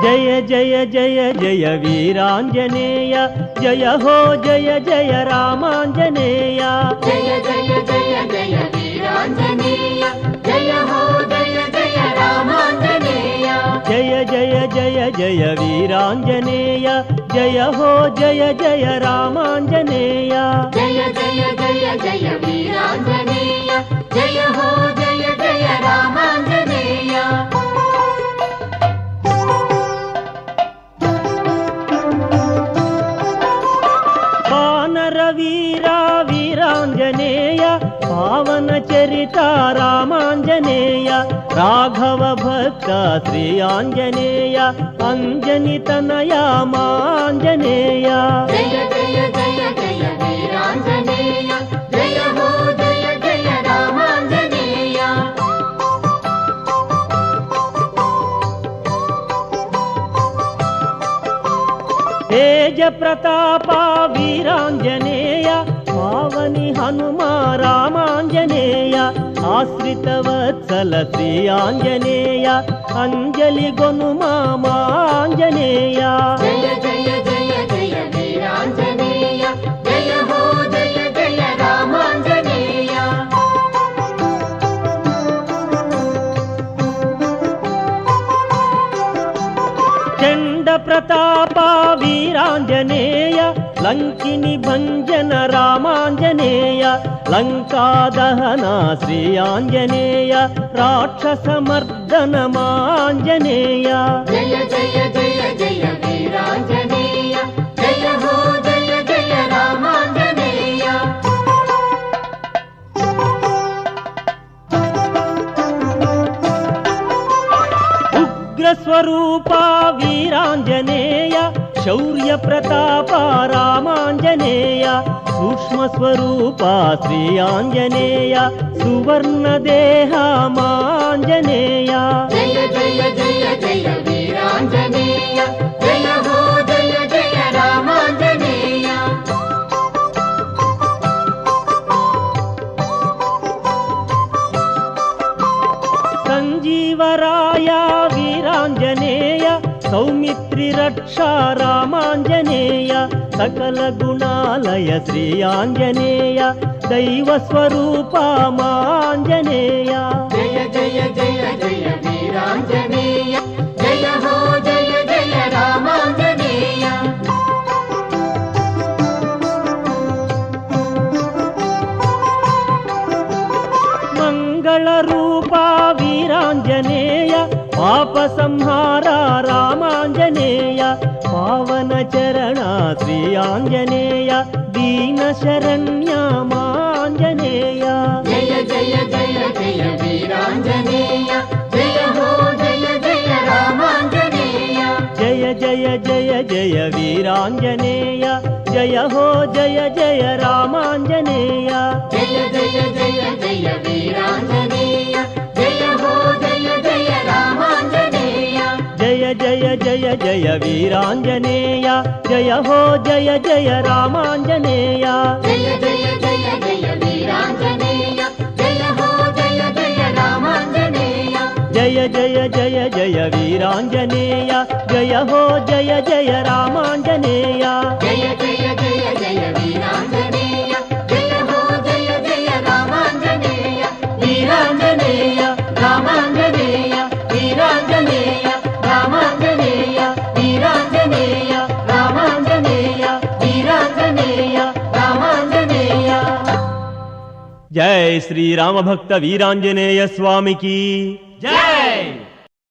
జయ జయ జయ జయ వీరాంజనేయ జయ హో జయ జయ రామాంజనేయ జయ జయ జయ జయ వీరాంజనేయ జయ హో జయ జయ రామాంజనేయ జయ జయ జయ జయ వీరాంజనేయ జయ హో జయ జయ రామాంజనేయ జయ జయ జయ జయ వీరాంజనేయ జయ హో జయ జయ రామాంజనేయ వానర వీరా వీరాంజనేయ పావన చరిత రామాంజనేయ రాఘవ భక్త శ్రీ ఆంజనేయ అంజని తనయ మాంజనేయ జయ జయ జయ జయ వీరాంజనేయ జయ హో జయ జయ రామాంజనేయ తేజ ప్రతాప వీరాంజనేయ పావని హనుమా రామాంజనేయ ఆశ్రిత వత్సల శ్రీ ఆంజనేయ అంజలి గొనుమా మాంజనేయ జయ జయ జయ జయ వీరాంజనేయ జయ హో జయ జయ రామాంజనేయ చండ ప్రతాప వీరాంజనేయ లంకిని భంజన రామాంజనేయ లంకా దహన శ్రీ ఆంజనేయ రాక్షస మర్దన మాంజనేయ జయ జయ జయ జయ వీరాంజనేయ జయ హో జయ జయ రామాంజనేయ ఉగ్ర స్వరూప వీరాంజనేయ శౌర్య ప్రతాప రామాంజనేయ సూక్ష్మ స్వరూప శ్రీ ఆంజనేయ సువర్ణ దేహ మాంజనేయ జయ జయ జయ జయ వీరాంజనేయ జయ హో జయ జయ రామాంజనేయ సంజీవరాయ వీరాంజనేయ సౌమిత్రి రక్షా రామాంజనేయ సకల గుణాలయ శ్రీ ఆంజనేయ దైవ స్వరూప మాంజనేయ జయ జయ జయ జయ వీరాంజనేయ జయ హో జయ జయ రామాంజనేయ మంగళ రూప వీరాంజనేయ పాప సంహార రామాంజనేయ పావన చరణ శ్రీ ఆంజనేయ దీన శరణ్య మాంజనేయ జయ జయ జయ జయ వీరాంజనేయ జయ హో జయ జయ రామాంజనేయ జయ జయ జయ జయ వీరాంజనేయ జయ హో జయ జయ రామాంజనేయ జయ జయ జయ జయ వీరాంజనేయ జయ హో జయ జయ రామాంజనేయ జయ జయ జయ జయ వీరాంజనేయ జయ హో జయ జయ రామాంజనేయ జయ జయ జయ జయ వీరాంజనేయ జయ హో జయ జయ రామాంజనేయ జయ జయ జయ జయ వీరాంజనేయ జయ హో జయ జయ రామాంజనేయ జయ జయ జయ జయ వీరాంజనేయ జయ హో జయ జయ రామాంజనేయ వీరాంజనేయ రామాంజనేయ వీరాంజనేయ రామాంజనేయ వీరాంజనేయ రామాంజనేయ వీరాంజనేయ రామాంజనేయ జై శ్రీ రామభక్త వీరాంజనేయ స్వామికి జై.